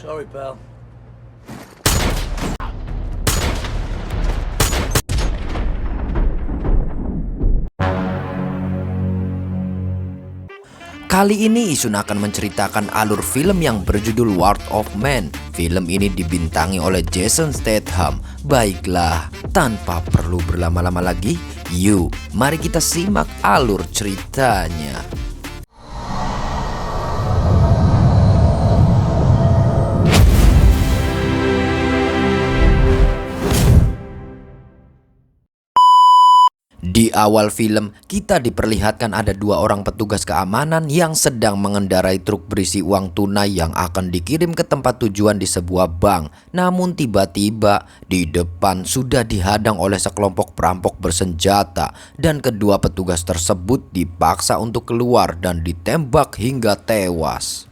Sorry, pal. Kali ini Isun akan menceritakan alur film yang berjudul Wrath of Man. Film ini dibintangi oleh Jason Statham. Baiklah, tanpa perlu berlama-lama lagi, yuk mari kita simak alur ceritanya. Di awal film, kita diperlihatkan ada dua orang petugas keamanan yang sedang mengendarai truk berisi uang tunai yang akan dikirim ke tempat tujuan di sebuah bank. Namun tiba-tiba di depan sudah dihadang oleh sekelompok perampok bersenjata dan kedua petugas tersebut dipaksa untuk keluar dan ditembak hingga tewas.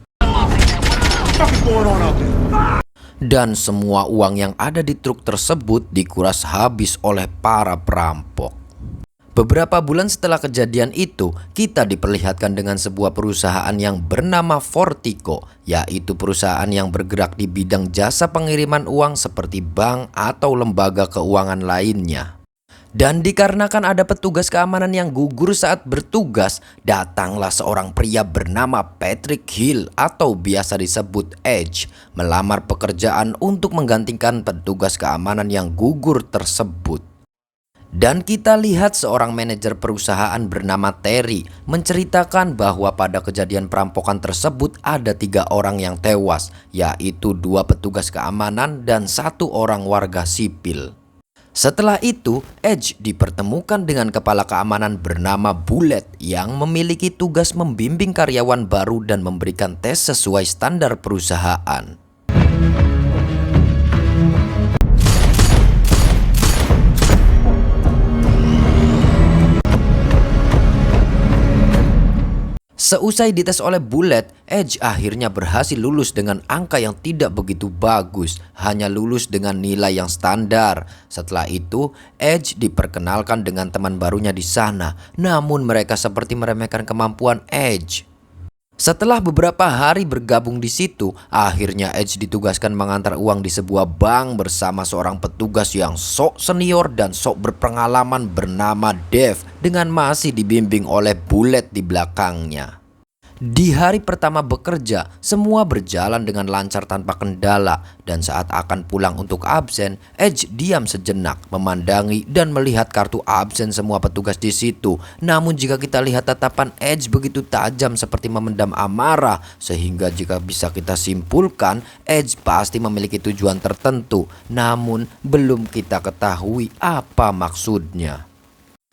Dan semua uang yang ada di truk tersebut dikuras habis oleh para perampok. Beberapa bulan setelah kejadian itu, kita diperlihatkan dengan sebuah perusahaan yang bernama Fortico, yaitu perusahaan yang bergerak di bidang jasa pengiriman uang seperti bank atau lembaga keuangan lainnya. Dan dikarenakan ada petugas keamanan yang gugur saat bertugas, datanglah seorang pria bernama Patrick Hill atau biasa disebut Edge, melamar pekerjaan untuk menggantikan petugas keamanan yang gugur tersebut. Dan kita lihat seorang manajer perusahaan bernama Terry menceritakan bahwa pada kejadian perampokan tersebut ada 3 orang yang tewas, yaitu 2 petugas keamanan dan 1 orang warga sipil. Setelah itu, Edge dipertemukan dengan kepala keamanan bernama Bullet yang memiliki tugas membimbing karyawan baru dan memberikan tes sesuai standar perusahaan. Seusai dites oleh Bullet, Edge akhirnya berhasil lulus dengan angka yang tidak begitu bagus, hanya lulus dengan nilai yang standar. Setelah itu, Edge diperkenalkan dengan teman barunya di sana, namun mereka seperti meremehkan kemampuan Edge. Setelah beberapa hari bergabung di situ, akhirnya Edge ditugaskan mengantar uang di sebuah bank bersama seorang petugas yang sok senior dan sok berpengalaman bernama Dave dengan masih dibimbing oleh Bullet di belakangnya. Di hari pertama bekerja, semua berjalan dengan lancar tanpa kendala, dan saat akan pulang untuk absen, Edge diam sejenak, memandangi dan melihat kartu absen semua petugas di situ. Namun jika kita lihat tatapan Edge begitu tajam seperti memendam amarah, sehingga jika bisa kita simpulkan, Edge pasti memiliki tujuan tertentu, namun belum kita ketahui apa maksudnya.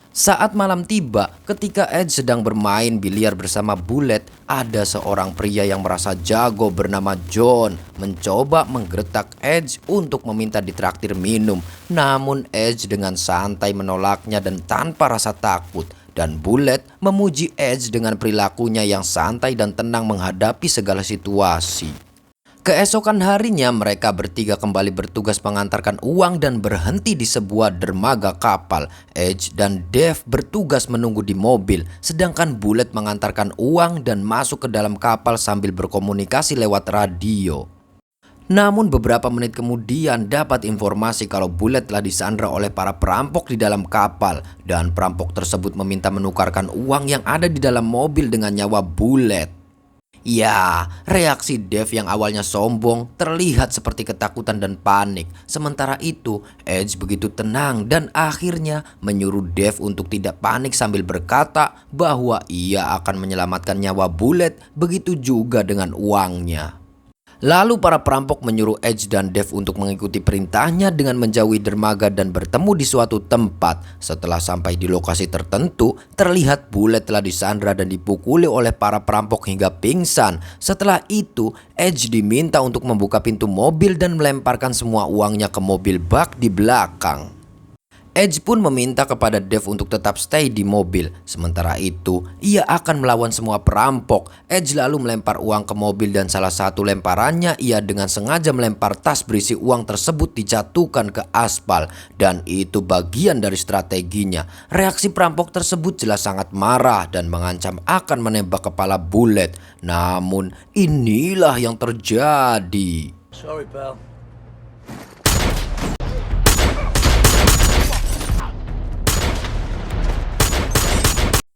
Saat malam tiba, ketika Edge sedang bermain biliar bersama Bullet, ada seorang pria yang merasa jago bernama John mencoba menggertak Edge untuk meminta ditraktir minum. Namun Edge dengan santai menolaknya dan tanpa rasa takut. Dan Bullet memuji Edge dengan perilakunya yang santai dan tenang menghadapi segala situasi. Keesokan harinya mereka bertiga kembali bertugas mengantarkan uang dan berhenti di sebuah dermaga kapal. Edge dan Dave bertugas menunggu di mobil, sedangkan Bullet mengantarkan uang dan masuk ke dalam kapal sambil berkomunikasi lewat radio. Namun beberapa menit kemudian dapat informasi kalau Bullet telah disandra oleh para perampok di dalam kapal, dan perampok tersebut meminta menukarkan uang yang ada di dalam mobil dengan nyawa Bullet. Ya, reaksi Dave yang awalnya sombong terlihat seperti ketakutan dan panik. Sementara itu, Edge begitu tenang dan akhirnya menyuruh Dave untuk tidak panik sambil berkata bahwa ia akan menyelamatkan nyawa Bullet, begitu juga dengan uangnya. Lalu para perampok menyuruh Edge dan Dave untuk mengikuti perintahnya dengan menjauhi dermaga dan bertemu di suatu tempat. Setelah sampai di lokasi tertentu, terlihat Bullet telah disandra dan dipukuli oleh para perampok hingga pingsan. Setelah itu, Edge diminta untuk membuka pintu mobil dan melemparkan semua uangnya ke mobil bak di belakang. Edge pun meminta kepada Dave untuk tetap stay di mobil. Sementara itu, ia akan melawan semua perampok. Edge lalu melempar uang ke mobil dan salah satu lemparannya ia dengan sengaja melempar tas berisi uang tersebut dijatuhkan ke aspal. Dan itu bagian dari strateginya. Reaksi perampok tersebut jelas sangat marah dan mengancam akan menembak kepala Bullet. Namun inilah yang terjadi. Sorry, pal.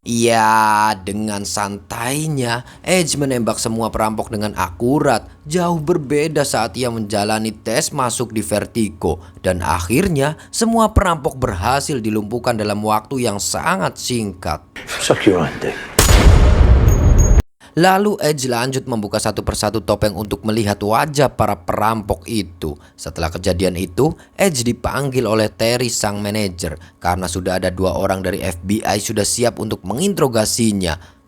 Ya, dengan santainya, Edge menembak semua perampok dengan akurat, jauh berbeda saat ia menjalani tes masuk di Vertigo. Dan akhirnya, semua perampok berhasil dilumpuhkan dalam waktu yang sangat singkat. Suck your own dick. Lalu Edge lanjut membuka satu persatu topeng untuk melihat wajah para perampok itu. Setelah kejadian itu, Edge dipanggil oleh Terry sang manajer karena sudah ada 2 orang dari FBI sudah siap untuk menginterogasinya.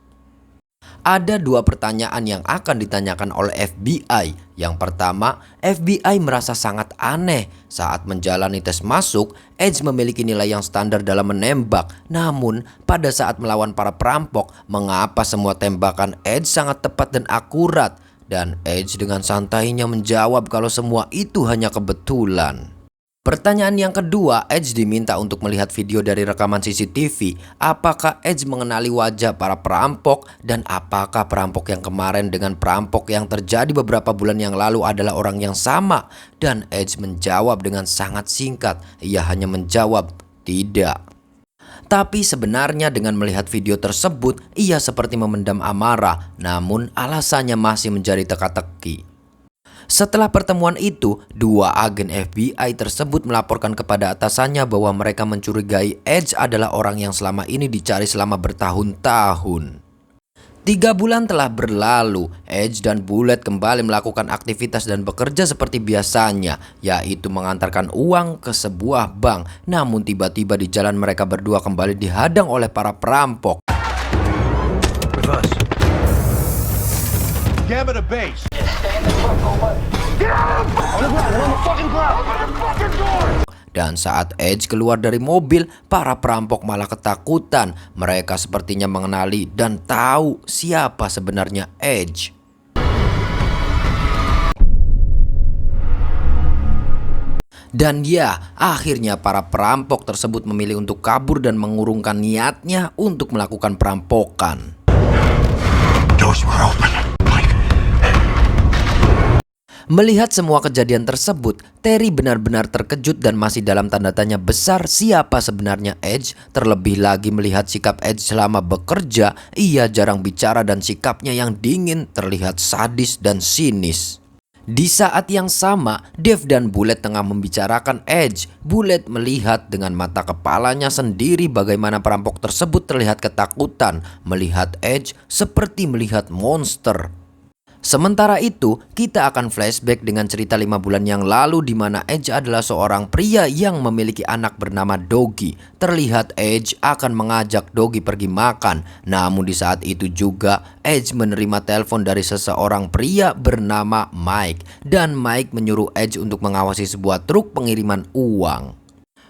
Ada 2 pertanyaan yang akan ditanyakan oleh FBI. Yang pertama, FBI merasa sangat aneh saat menjalani tes masuk. Edge memiliki nilai yang standar dalam menembak. Namun, pada saat melawan para perampok, mengapa semua tembakan Edge sangat tepat dan akurat? Dan Edge dengan santainya menjawab kalau semua itu hanya kebetulan. Pertanyaan yang kedua, Edge diminta untuk melihat video dari rekaman CCTV. Apakah Edge mengenali wajah para perampok? Dan apakah perampok yang kemarin dengan perampok yang terjadi beberapa bulan yang lalu adalah orang yang sama? Dan Edge menjawab dengan sangat singkat. Ia hanya menjawab, tidak. Tapi sebenarnya dengan melihat video tersebut, ia seperti memendam amarah. Namun alasannya masih menjadi teka-teki. Setelah pertemuan itu, 2 agen FBI tersebut melaporkan kepada atasannya bahwa mereka mencurigai Edge adalah orang yang selama ini dicari selama bertahun-tahun. 3 bulan telah berlalu, Edge dan Bullet kembali melakukan aktivitas dan bekerja seperti biasanya, yaitu mengantarkan uang ke sebuah bank. Namun tiba-tiba di jalan mereka berdua kembali dihadang oleh para perampok. Reverse. Gamma to base. Dan saat Edge keluar dari mobil, para perampok malah ketakutan. Mereka sepertinya mengenali dan tahu siapa sebenarnya Edge. Dan ya, akhirnya para perampok tersebut memilih untuk kabur dan mengurungkan niatnya untuk melakukan perampokan. Doors were open. Melihat semua kejadian tersebut, Terry benar-benar terkejut dan masih dalam tanda tanya besar siapa sebenarnya Edge. Terlebih lagi melihat sikap Edge selama bekerja, ia jarang bicara dan sikapnya yang dingin terlihat sadis dan sinis. Di saat yang sama, Dave dan Bullet tengah membicarakan Edge. Bullet melihat dengan mata kepalanya sendiri bagaimana perampok tersebut terlihat ketakutan. Melihat Edge seperti melihat monster. Sementara itu, kita akan flashback dengan cerita 5 bulan yang lalu di mana Edge adalah seorang pria yang memiliki anak bernama Doggy. Terlihat Edge akan mengajak Doggy pergi makan. Namun di saat itu juga, Edge menerima telepon dari seseorang pria bernama Mike. Dan Mike menyuruh Edge untuk mengawasi sebuah truk pengiriman uang.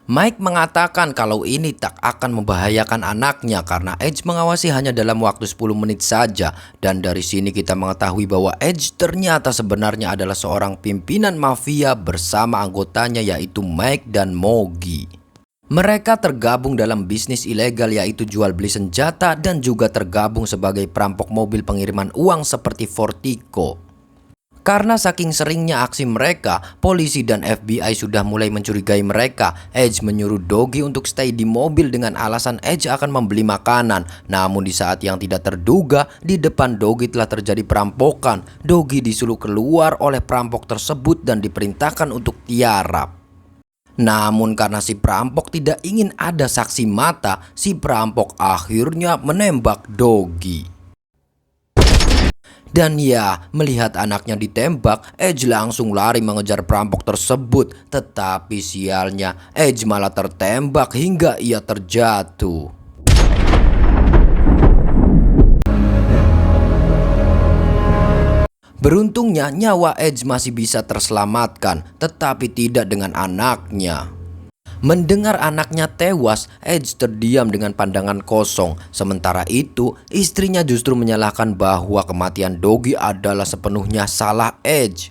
Mike mengatakan kalau ini tak akan membahayakan anaknya karena Edge mengawasi hanya dalam waktu 10 menit saja. Dan dari sini kita mengetahui bahwa Edge ternyata sebenarnya adalah seorang pimpinan mafia bersama anggotanya yaitu Mike dan Mogi. Mereka tergabung dalam bisnis ilegal yaitu jual beli senjata dan juga tergabung sebagai perampok mobil pengiriman uang seperti Vertigo. Karena saking seringnya aksi mereka, polisi dan FBI sudah mulai mencurigai mereka. Edge menyuruh Doggy untuk stay di mobil dengan alasan Edge akan membeli makanan. Namun di saat yang tidak terduga, di depan Doggy telah terjadi perampokan. Doggy disuruh keluar oleh perampok tersebut dan diperintahkan untuk tiarap. Namun karena si perampok tidak ingin ada saksi mata, si perampok akhirnya menembak Doggy. Dan ya, melihat anaknya ditembak, Edge langsung lari mengejar perampok tersebut. Tetapi sialnya, Edge malah tertembak hingga ia terjatuh. Beruntungnya nyawa Edge masih bisa terselamatkan, tetapi tidak dengan anaknya. Mendengar anaknya tewas, Edge terdiam dengan pandangan kosong. Sementara itu, istrinya justru menyalahkan bahwa kematian Doggy adalah sepenuhnya salah Edge.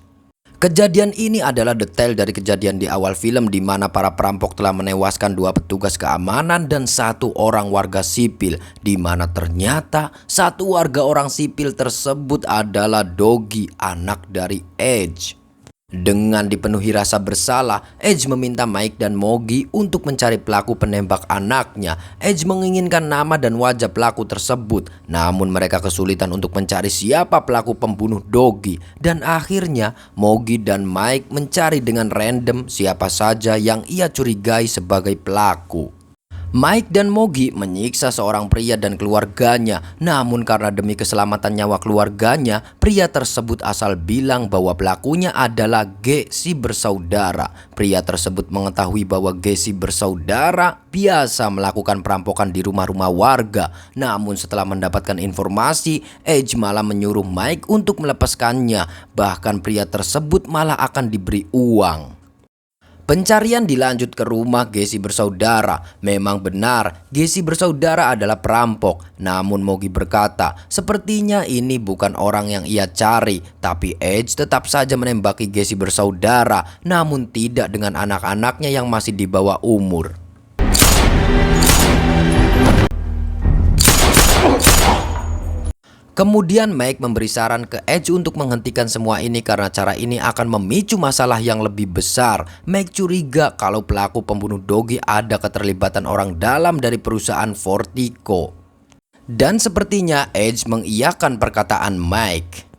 Kejadian ini adalah detail dari kejadian di awal film di mana para perampok telah menewaskan 2 petugas keamanan dan 1 orang warga sipil, di mana ternyata 1 warga orang sipil tersebut adalah Doggy, anak dari Edge. Dengan dipenuhi rasa bersalah, Edge meminta Mike dan Moggy untuk mencari pelaku penembak anaknya. Edge menginginkan nama dan wajah pelaku tersebut, namun mereka kesulitan untuk mencari siapa pelaku pembunuh Doggy. Dan akhirnya Moggy dan Mike mencari dengan random siapa saja yang ia curigai sebagai pelaku. Mike dan Moggy menyiksa seorang pria dan keluarganya, namun karena demi keselamatan nyawa keluarganya, pria tersebut asal bilang bahwa pelakunya adalah Gacy bersaudara. Pria tersebut mengetahui bahwa Gacy bersaudara biasa melakukan perampokan di rumah-rumah warga. Namun setelah mendapatkan informasi, Edge malah menyuruh Mike untuk melepaskannya. Bahkan pria tersebut malah akan diberi uang. Pencarian dilanjut ke rumah Gacy bersaudara. Memang benar, Gacy bersaudara adalah perampok. Namun Moggy berkata, sepertinya ini bukan orang yang ia cari. Tapi Edge tetap saja menembaki Gacy bersaudara, namun tidak dengan anak-anaknya yang masih di bawah umur. Kemudian Mike memberi saran ke Edge untuk menghentikan semua ini karena cara ini akan memicu masalah yang lebih besar. Mike curiga kalau pelaku pembunuh Doggy ada keterlibatan orang dalam dari perusahaan Fortico. Dan sepertinya Edge mengiyakan perkataan Mike.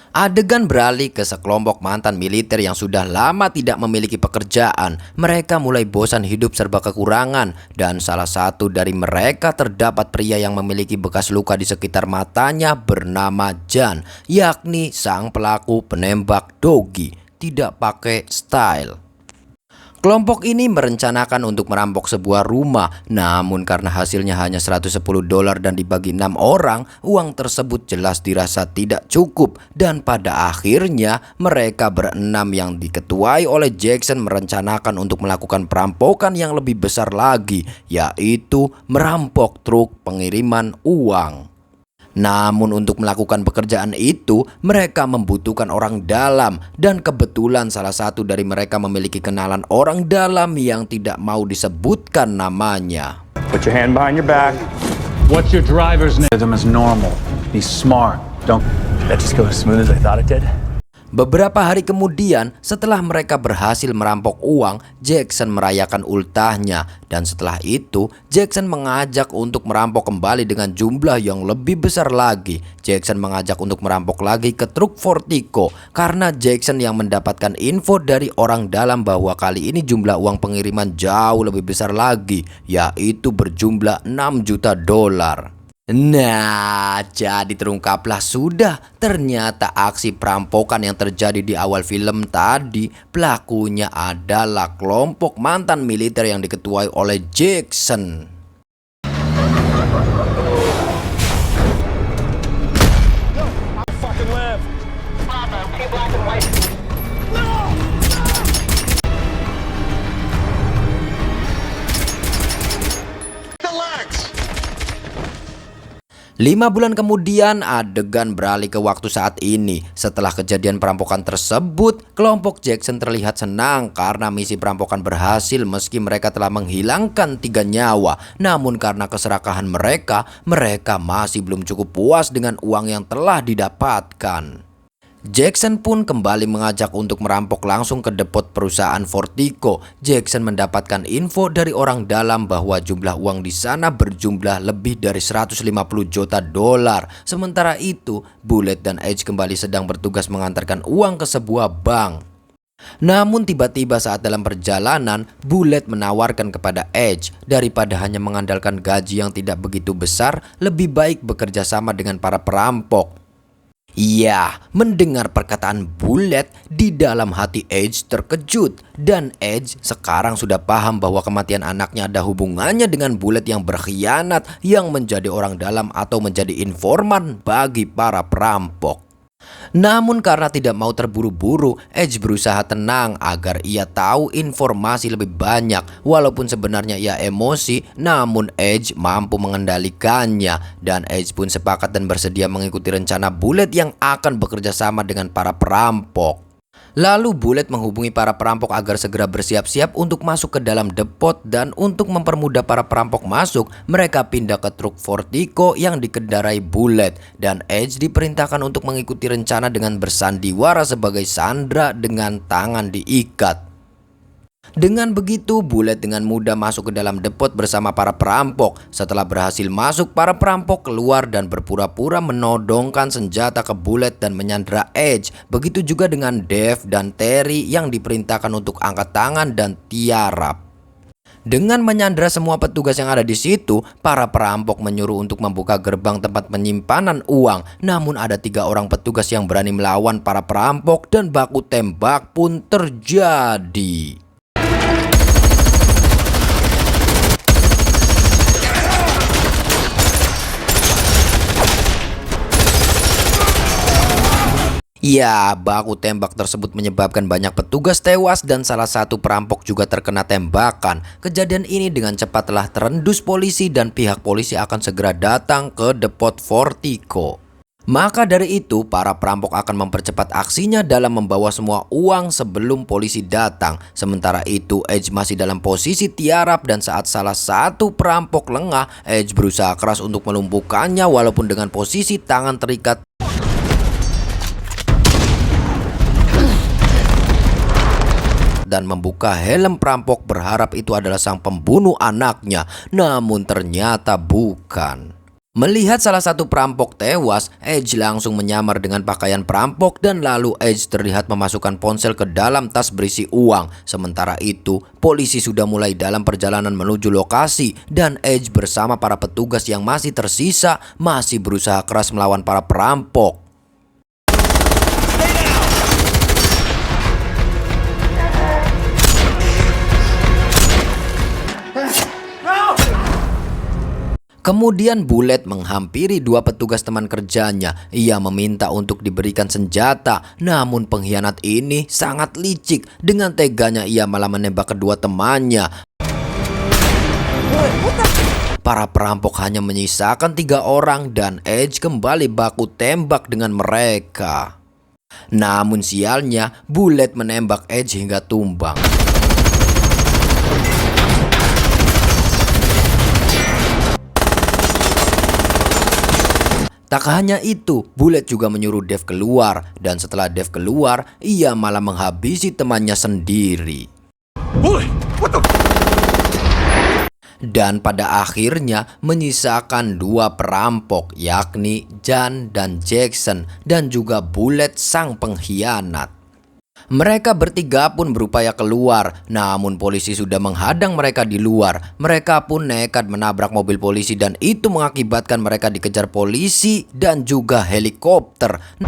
Adegan beralih ke sekelompok mantan militer yang sudah lama tidak memiliki pekerjaan. Mereka mulai bosan hidup serba kekurangan, dan salah satu dari mereka terdapat pria yang memiliki bekas luka di sekitar matanya bernama Jan, yakni sang pelaku penembak Doggy. Tidak pakai style. Kelompok ini merencanakan untuk merampok sebuah rumah, namun karena hasilnya hanya $110 dan dibagi 6 orang, uang tersebut jelas dirasa tidak cukup. Dan pada akhirnya mereka berenam yang diketuai oleh Jackson merencanakan untuk melakukan perampokan yang lebih besar lagi, yaitu merampok truk pengiriman uang. Namun untuk melakukan pekerjaan itu, mereka membutuhkan orang dalam, dan kebetulan salah satu dari mereka memiliki kenalan orang dalam yang tidak mau disebutkan namanya. Put your hand behind your back. What's your driver's name? Rhythm is normal. Be smart. Don't. That just go as smooth as I thought it did. Beberapa hari kemudian, setelah mereka berhasil merampok uang, Jackson merayakan ultahnya. Dan setelah itu, Jackson mengajak untuk merampok kembali dengan jumlah yang lebih besar lagi. Jackson mengajak untuk merampok lagi ke truk Fortico, karena Jackson yang mendapatkan info dari orang dalam bahwa kali ini jumlah uang pengiriman jauh lebih besar lagi, yaitu berjumlah $6 juta. Nah, jadi terungkaplah sudah, ternyata aksi perampokan yang terjadi di awal film tadi, pelakunya adalah kelompok mantan militer yang diketuai oleh Jackson. Lima bulan kemudian, adegan beralih ke waktu saat ini. Setelah kejadian perampokan tersebut, kelompok Jackson terlihat senang karena misi perampokan berhasil meski mereka telah menghilangkan 3 nyawa. Namun karena keserakahan mereka masih belum cukup puas dengan uang yang telah didapatkan. Jackson pun kembali mengajak untuk merampok langsung ke depot perusahaan Fortico. Jackson mendapatkan info dari orang dalam bahwa jumlah uang di sana berjumlah lebih dari $150 juta. Sementara itu, Bullet dan Edge kembali sedang bertugas mengantarkan uang ke sebuah bank. Namun tiba-tiba saat dalam perjalanan, Bullet menawarkan kepada Edge, daripada hanya mengandalkan gaji yang tidak begitu besar, lebih baik bekerja sama dengan para perampok. Ya, mendengar perkataan Bullet, di dalam hati Edge terkejut. Dan Edge sekarang sudah paham bahwa kematian anaknya ada hubungannya dengan Bullet yang berkhianat, yang menjadi orang dalam atau menjadi informan bagi para perampok. Namun karena tidak mau terburu-buru, Edge berusaha tenang agar ia tahu informasi lebih banyak. Walaupun sebenarnya ia emosi, namun Edge mampu mengendalikannya. Dan Edge pun sepakat dan bersedia mengikuti rencana Bullet yang akan bekerja sama dengan para perampok. Lalu Bullet menghubungi para perampok agar segera bersiap-siap untuk masuk ke dalam depot, dan untuk mempermudah para perampok masuk, mereka pindah ke truk Vertigo yang dikendarai Bullet, dan Edge diperintahkan untuk mengikuti rencana dengan bersandiwara sebagai Sandra dengan tangan diikat. Dengan begitu, Bullet dengan mudah masuk ke dalam depot bersama para perampok. Setelah berhasil masuk, para perampok keluar dan berpura-pura menodongkan senjata ke Bullet dan menyandra Edge. Begitu juga dengan Dave dan Terry yang diperintahkan untuk angkat tangan dan tiarap. Dengan menyandra semua petugas yang ada di situ, para perampok menyuruh untuk membuka gerbang tempat penyimpanan uang. Namun ada 3 orang petugas yang berani melawan para perampok dan baku tembak pun terjadi. Ya, baku tembak tersebut menyebabkan banyak petugas tewas dan salah satu perampok juga terkena tembakan. Kejadian ini dengan cepat telah terendus polisi dan pihak polisi akan segera datang ke depot Vertigo. Maka dari itu, para perampok akan mempercepat aksinya dalam membawa semua uang sebelum polisi datang. Sementara itu, Edge masih dalam posisi tiarap dan saat salah satu perampok lengah, Edge berusaha keras untuk melumpuhkannya walaupun dengan posisi tangan terikat dan membuka helm perampok berharap itu adalah sang pembunuh anaknya, namun ternyata bukan. Melihat salah satu perampok tewas, Edge langsung menyamar dengan pakaian perampok dan lalu Edge terlihat memasukkan ponsel ke dalam tas berisi uang. Sementara itu, polisi sudah mulai dalam perjalanan menuju lokasi dan Edge bersama para petugas yang masih tersisa masih berusaha keras melawan para perampok. Kemudian Bullet menghampiri 2 petugas teman kerjanya. Ia meminta untuk diberikan senjata, namun pengkhianat ini sangat licik. Dengan teganya ia malah menembak kedua temannya. Para perampok hanya menyisakan 3 orang dan Edge kembali baku tembak dengan mereka. Namun sialnya, Bullet menembak Edge hingga tumbang. Tak hanya itu, Bullet juga menyuruh Dave keluar, dan setelah Dave keluar, ia malah menghabisi temannya sendiri. Dan pada akhirnya menyisakan 2 perampok, yakni Jan dan Jackson, dan juga Bullet sang pengkhianat. Mereka bertiga pun berupaya keluar, namun polisi sudah menghadang mereka di luar. Mereka pun nekat menabrak mobil polisi dan itu mengakibatkan mereka dikejar polisi dan juga helikopter.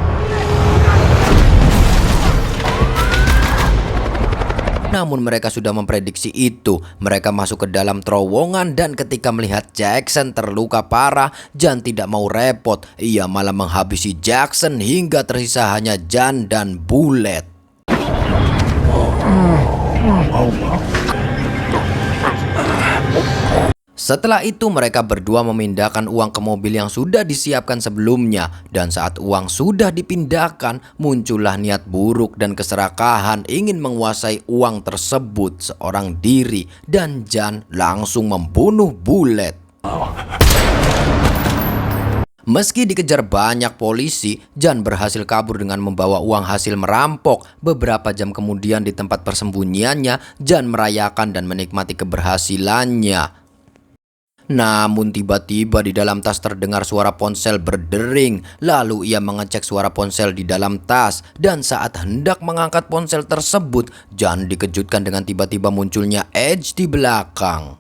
Namun mereka sudah memprediksi itu. Mereka masuk ke dalam terowongan dan ketika melihat Jackson terluka parah, Jan tidak mau repot. Ia malah menghabisi Jackson hingga tersisa hanya Jan dan Bullet. Setelah itu mereka berdua memindahkan uang ke mobil yang sudah disiapkan sebelumnya. Dan saat uang sudah dipindahkan, muncullah niat buruk dan keserakahan ingin menguasai uang tersebut seorang diri. Dan Jan langsung membunuh Bullet. Meski dikejar banyak polisi, Jan berhasil kabur dengan membawa uang hasil merampok. Beberapa jam kemudian di tempat persembunyiannya, Jan merayakan dan menikmati keberhasilannya. Namun tiba-tiba di dalam tas terdengar suara ponsel berdering. Lalu ia mengecek suara ponsel di dalam tas. Dan saat hendak mengangkat ponsel tersebut, Jan dikejutkan dengan tiba-tiba munculnya Edge di belakang.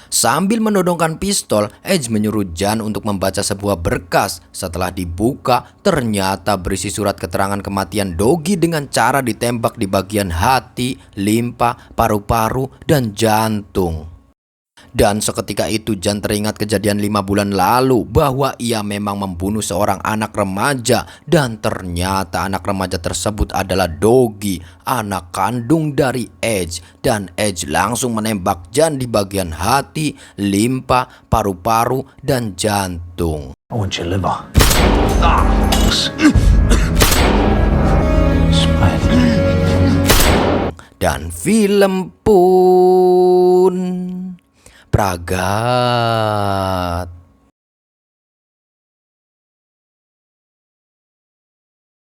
Sambil menodongkan pistol, Edge menyuruh Jan untuk membaca sebuah berkas. Setelah dibuka, ternyata berisi surat keterangan kematian Doggy dengan cara ditembak di bagian hati, limpa, paru-paru, dan jantung. Dan seketika itu Jan teringat kejadian 5 bulan lalu bahwa ia memang membunuh seorang anak remaja. Dan ternyata anak remaja tersebut adalah Doggy, anak kandung dari Edge. Dan Edge langsung menembak Jan di bagian hati, limpa, paru-paru, dan jantung. I want your liver. Spine. dan film pun Pragat.